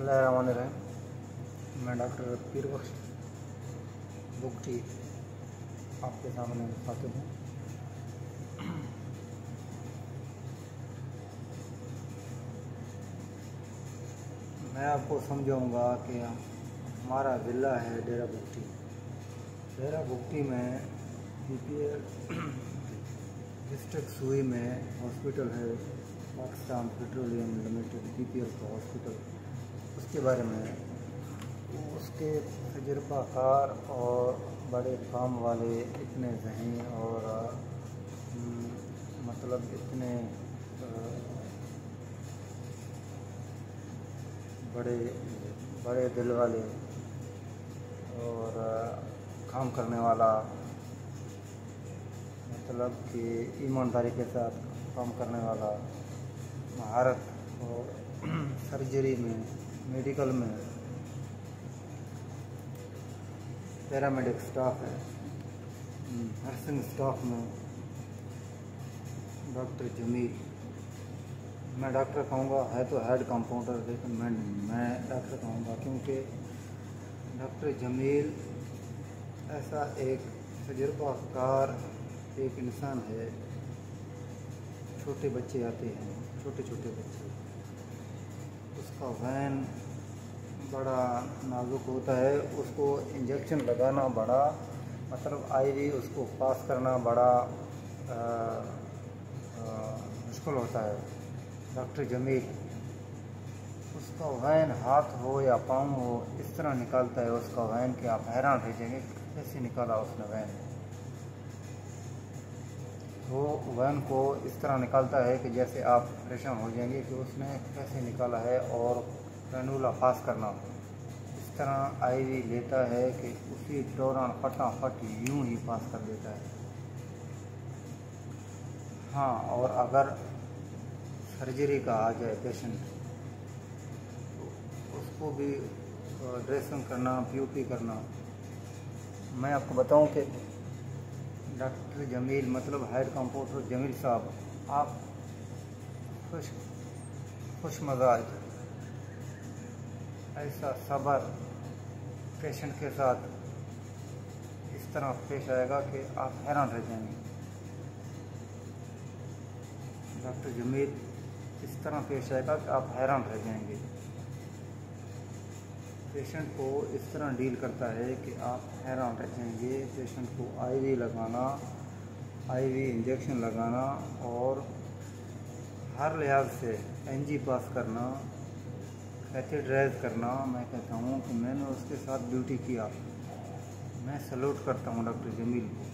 बिस्मिल्लाहिर्रहमानिर्रहीम। मैं डॉक्टर पीरबख्श बुगटी आपके सामने मुखातिब हूँ। मैं आपको समझाऊंगा कि हमारा ज़िला है डेरा बुगटी। डेरा बुगटी में PPL डिस्ट्रिक्ट सुई में हॉस्पिटल है, पाकिस्तान पेट्रोलियम लिमिटेड PPL का हॉस्पिटल। उसके बारे में उसके तजुर्बाकार और बड़े काम वाले इतने ज़हीन और मतलब इतने बड़े बड़े दिल वाले और काम करने वाला, मतलब कि ईमानदारी के साथ काम करने वाला, महारत और सर्जरी में, मेडिकल में पैरामेडिक स्टाफ है, नर्सिंग स्टाफ में डॉक्टर जमील। मैं डॉक्टर कहूँगा, है तो हेड कंपाउंडर, लेकिन मैं डॉक्टर कहूँगा क्योंकि डॉक्टर जमील ऐसा एक तजुर्बाकार एक इंसान है। छोटे बच्चे आते हैं, छोटे छोटे बच्चे, उसका वैन बड़ा नाजुक होता है, उसको इंजेक्शन लगाना बड़ा, मतलब IV उसको पास करना बड़ा मुश्किल होता है। डॉक्टर जमील उसका वैन हाथ हो या पाँव हो इस तरह निकालता है उसका वैन कि आप हैरान रह जाएंगे कैसे निकाला उसने वैन। तो वैन को इस तरह निकालता है कि जैसे आप परेशान हो जाएंगे कि उसने कैसे निकाला है, और कैनुला पास करना इस तरह IV लेता है कि उसी दौरान फटाफट यूं ही पास कर देता है। हाँ, और अगर सर्जरी का आ जाए पेशेंट तो उसको भी ड्रेसिंग करना, POP करना। मैं आपको बताऊं कि डॉक्टर जमील मतलब हेड कंपाउंडर जमील साहब, आप खुश मजाज, ऐसा सब्र पेशेंट के साथ इस तरह पेश आएगा कि आप हैरान रह जाएंगे। डॉक्टर जमील इस तरह पेश आएगा कि आप हैरान रह जाएंगे। पेशेंट को इस तरह डील करता है कि आप हैरान रह जाएंगे। पेशेंट को IV लगाना, IV इंजेक्शन लगाना और हर लिहाज से NG पास करना, कैथेड्राइज करना। मैं कहता हूँ कि मैंने उसके साथ ड्यूटी किया। मैं सैल्यूट करता हूँ डॉक्टर जमील को।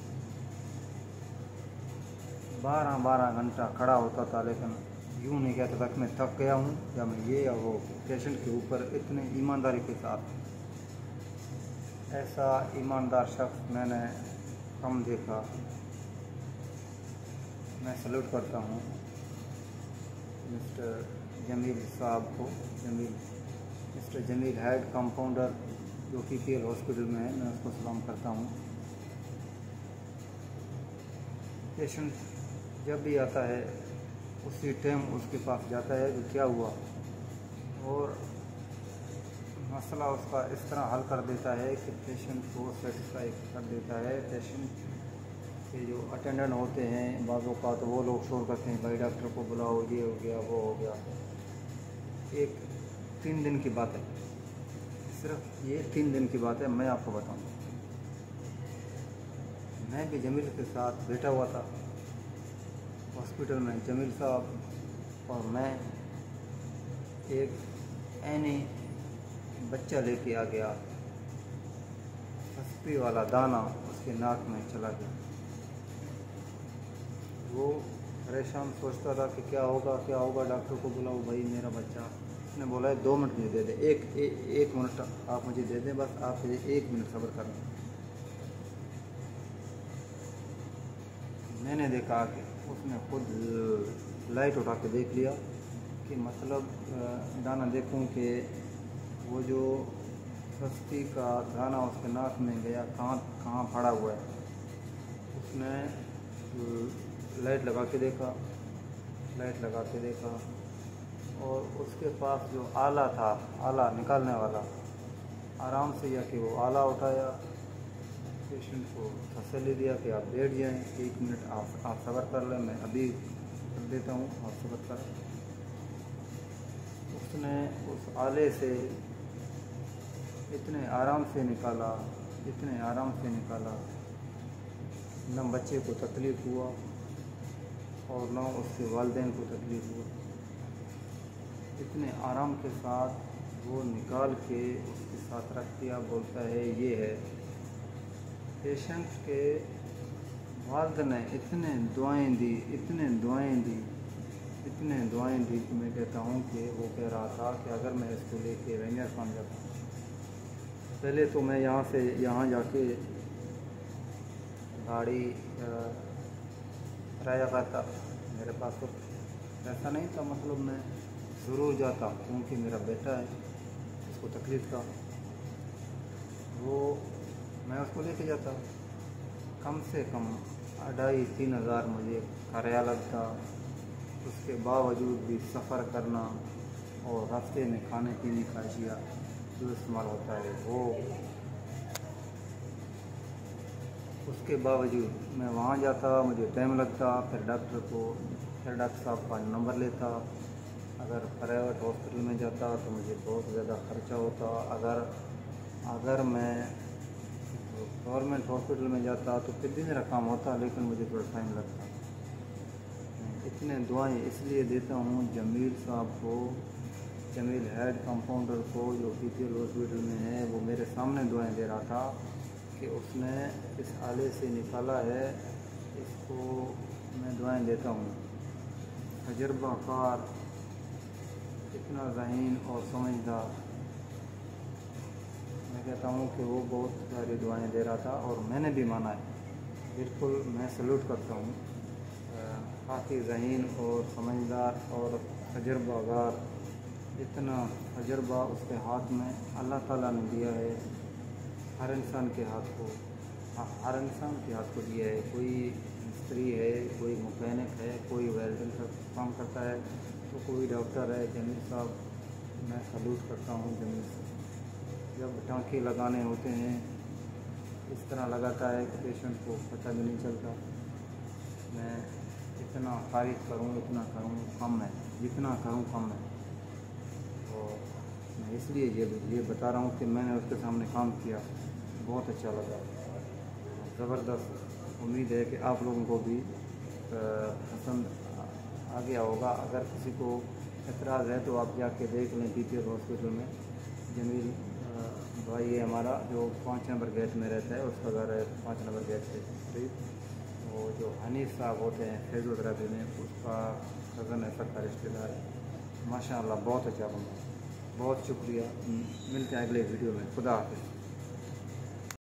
12-12 घंटा खड़ा होता था, लेकिन यूँ नहीं कहता था कि मैं थक गया हूँ या मैं ये या वो। पेशेंट के ऊपर इतने ईमानदारी के साथ, ऐसा ईमानदार शख्स मैंने कम देखा। मैं सैल्यूट करता हूँ मिस्टर जमील साहब को। मिस्टर जमील हेड कंपाउंडर जो PPL हॉस्पिटल में है, मैं उसको सलाम करता हूँ। पेशेंट जब भी आता है उसी टाइम उसके पास जाता है कि क्या हुआ, और मसला उसका इस तरह हल कर देता है कि पेशेंट को सेटिस्फाई कर देता है। पेशेंट के जो अटेंडेंट होते हैं बाज़ों का, तो वो लोग शोर करते हैं, भाई डॉक्टर को बुलाओ, ये हो गया वो हो गया। एक 3 दिन की बात है, सिर्फ ये 3 दिन की बात है। मैं आपको बताऊँ, मैं भी जमील के साथ बैठा हुआ था हॉस्पिटल में। जमील साहब और मैं, एक ऐनी बच्चा लेके आ गया, हंसपी वाला दाना उसके नाक में चला गया। वो परेशान सोचता था कि क्या होगा, डॉक्टर को बुलाओ, भाई मेरा बच्चा। उसने बोला है 2 मिनट मुझे दे दे, एक मिनट आप मुझे दे दें, बस आप मुझे 1 मिनट सब्र करना। मैंने देखा कि उसने खुद लाइट उठा के देख लिया कि मतलब दाना देखूं कि वो जो सस्ती का दाना उसके नाक में गया कहाँ पड़ा हुआ है। उसने लाइट लगा के देखा, और उसके पास जो आला था, आला निकालने वाला, आराम से जाके वो आला उठाया, पेशेंट को तसल्ली दिया कि आप बैठ जाएं, 1 मिनट आप सब्र कर लें, मैं अभी कर देता हूँ, आप सब्र कर। उसने उस आले से इतने आराम से निकाला, इतने आराम से निकाला, न बच्चे को तकलीफ़ हुआ और न उसके वालिदैन को तकलीफ़ हुआ। इतने आराम के साथ वो निकाल के उसके साथ रख दिया। बोलता है ये है। पेशेंट के वालिद ने इतने दुआएं दी, इतने दुआएं दी, इतने दुआएं दी कि मैं कहता हूँ कि वो कह रहा था कि अगर मैं इसको लेके रेंजर फार्म जाता, पहले तो मैं यहाँ से यहाँ जाके गाड़ी किराया करता, मेरे पास तो पैसा नहीं था, मतलब मैं ज़रूर जाता क्योंकि मेरा बेटा है, उसको तकलीफ़ था, वो मैं उसको लेके जाता। कम से कम 2500-3 हज़ार मुझे किराया लगता। उसके बावजूद भी सफ़र करना और रास्ते में खाने पीने का अशिया जो इस्तेमाल होता है वो, उसके बावजूद मैं वहाँ जाता, मुझे टाइम लगता, फिर डॉक्टर साहब का नंबर लेता। अगर प्राइवेट हॉस्पिटल में जाता तो मुझे बहुत ज़्यादा ख़र्चा होता। अगर मैं गवर्नमेंट हॉस्पिटल में जाता तो फिर भी मेरा काम होता, लेकिन मुझे थोड़ा टाइम लगता। इतने दुआएं इसलिए देता हूँ जमील साहब को, जमील हेड कंपाउंडर को जो PPL हॉस्पिटल में है, वो मेरे सामने दुआएं दे रहा था कि उसने इस आले से निकाला है, इसको मैं दुआएं देता हूँ। तजर्बाकार, इतना ज़हीन और समझदार, मैं कहता हूँ कि वो बहुत सारी दुआएं दे रहा था और मैंने भी माना है। बिल्कुल मैं सल्यूट करता हूँ। काफ़ी ज़हीन और समझदार और तजर्बाकार, इतना तजर्बा उसके हाथ में अल्लाह ताला ने दिया है। हर इंसान के हाथ को दिया है। कोई मिस्त्री है, कोई मैकेनिक है, कोई वेल्डिंग का काम करता है, तो कोई डॉक्टर है। जमील साहब, मैं सल्यूट करता हूँ जमील साहब। जब टाँके लगाने होते हैं इस तरह लगाता है कि पेशेंट को पता भी नहीं चलता। मैं इतना तारीफ़ करूँ, इतना करूँ कम है, जितना करूँ कम है। और मैं इसलिए ये बता रहा हूँ कि मैंने उसके सामने काम किया, बहुत अच्छा लगा, ज़बरदस्त। उम्मीद है कि आप लोगों को भी पसंद आ गया होगा। अगर किसी को एतराज़ है तो आप जाके देख लें PPL हॉस्पिटल में। जमील भाई है हमारा, जो 5 नंबर गेट में रहता है, उसका घर है 5 नंबर गेट से करीब। वो जो हनीफ साहब होते हैं फिजियोथेरेपी में, उसका कज़न है, सबका रिश्तेदार है। माशाअल्लाह बहुत अच्छा बंदा। बहुत शुक्रिया। मिलते हैं अगले वीडियो में। खुदा हाफ़िज़।